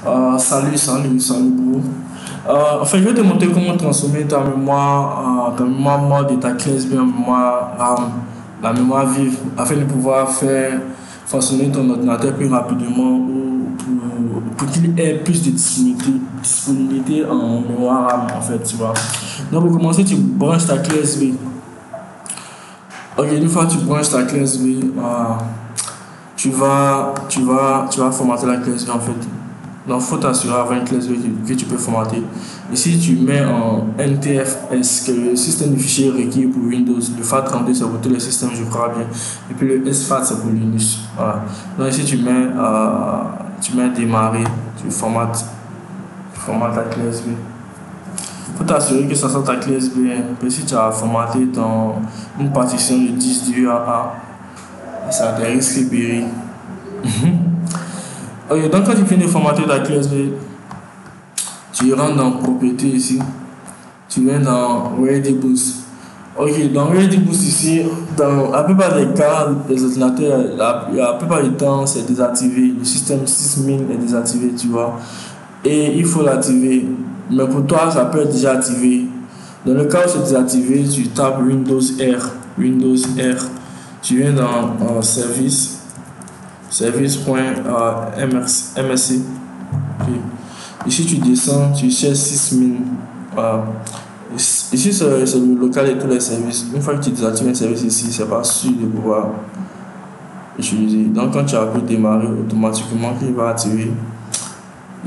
Salut bro. Je vais te montrer comment transformer ta mémoire morte de ta clé USB en mémoire RAM, la mémoire vive, afin de pouvoir faire fonctionner ton ordinateur plus rapidement ou pour qu'il ait plus de disponibilité en mémoire RAM, en fait, tu vois. Donc, pour commencer, tu branches ta clé USB. Ok, une fois que tu branches ta clé USB, tu vas formater la clé USB, en fait. Donc, il faut t'assurer avec une clé USB que tu peux formater. Ici, tu mets en NTFS, que est le système de fichiers requis pour Windows. Le FAT32, c'est pour tous les systèmes, je crois bien. Et puis le SFAT, c'est pour Linux. Voilà. Donc, ici, tu mets démarrer, tu formates ta clé USB. Il faut t'assurer que ça sort ta clé USB. Puis, si tu as formaté une partition de 10 du UAA, ça a des risques périls. Ok, donc quand tu finis de formater ta clé USB, tu rentres dans propriété ici, tu viens dans Ready Boost. Ok, dans Ready Boost ici, dans la plupart des cas, les ordinateurs, la plupart du temps, c'est désactivé. Le système 6000 est désactivé, tu vois. Et il faut l'activer. Mais pour toi, ça peut être déjà activé. Dans le cas où c'est désactivé, tu tapes Windows R. Tu viens dans service.msc. Okay. Ici, tu descends, tu cherches 6000. Ici, c'est le local de tous les services. Une fois que tu désactives un service ici, c'est pas sûr de pouvoir utiliser. Donc, quand tu as pu démarrer, automatiquement, il va activer.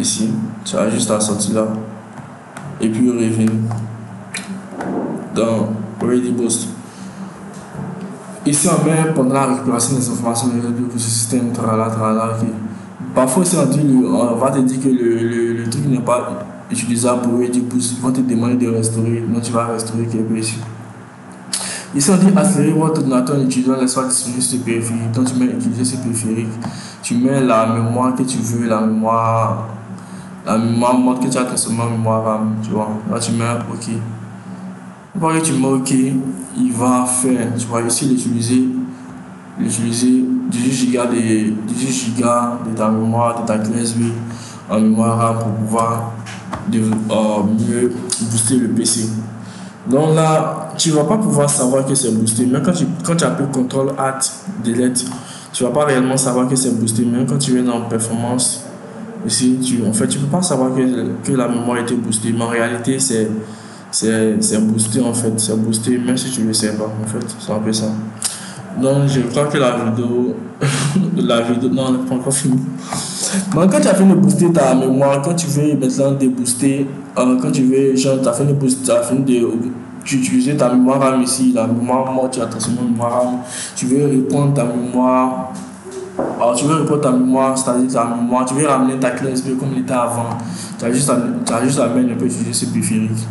Ici, tu as juste à sortir là. Et puis, revenir dans Ready Boost. Ici, on met pendant la récupération des informations pour ce système, okay. Parfois, si on va te dire que le truc n'est pas utilisable pour Ready Boost, ils vont te demander de restaurer, donc tu vas restaurer quelque peu ici. Ici, on dit accélérer votre ordinateur en utilisant l'espace disponible sur le périphérique. Donc, tu mets utiliser ce périphérique, tu mets la mémoire que tu veux, la mémoire morte que tu as transformée en mémoire RAM, tu vois. Là, tu mets OK. Une fois que tu mets OK, il va faire, tu vois, ici, l'utiliser 18 Go de ta mémoire, de ta clé USB en mémoire RAM pour pouvoir mieux booster le PC. Donc là, tu ne vas pas pouvoir savoir que c'est boosté. Même quand tu appuies CTRL ALT Delete, tu ne vas pas réellement savoir que c'est boosté. Même quand tu viens dans performance, ici, tu peux pas savoir que la mémoire était boostée. Mais en réalité, c'est boosté en fait. C'est boosté même si tu ne le sais pas. En fait, c'est un peu ça. Donc, je crois que la vidéo, non, elle n'est pas encore finie. Donc, quand tu as fini de booster ta mémoire, quand tu veux maintenant débooster, quand tu veux, genre, tu as fini de booster, tu as fini d'utiliser ta mémoire RAM ici, la mémoire morte, tu as transformé en mémoire RAM, tu veux répondre ta mémoire, c'est-à-dire ta mémoire, tu veux ramener ta clé USB comme il était avant, tu as juste à mettre un peu utiliser ce périphérique.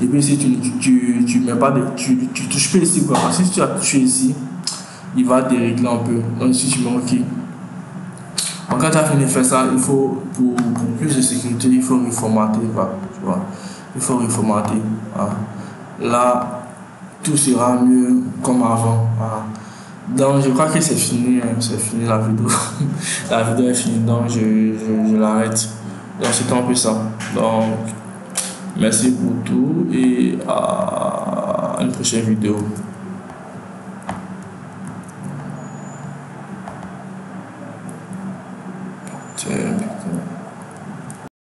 Et puis, si tu mets pas tu touches pas ici, quoi. Parce que si tu as touché ici, il va dérégler un peu. Donc si tu mets OK. Donc quand tu as fini de faire ça, il faut, pour plus de sécurité, il faut reformater. Tu vois. Il faut reformater. Là, tout sera mieux comme avant. Donc je crois que c'est fini. C'est fini la vidéo. La vidéo est finie. Donc je l'arrête. Donc c'est un peu ça. Donc merci pour tout et à une prochaine vidéo.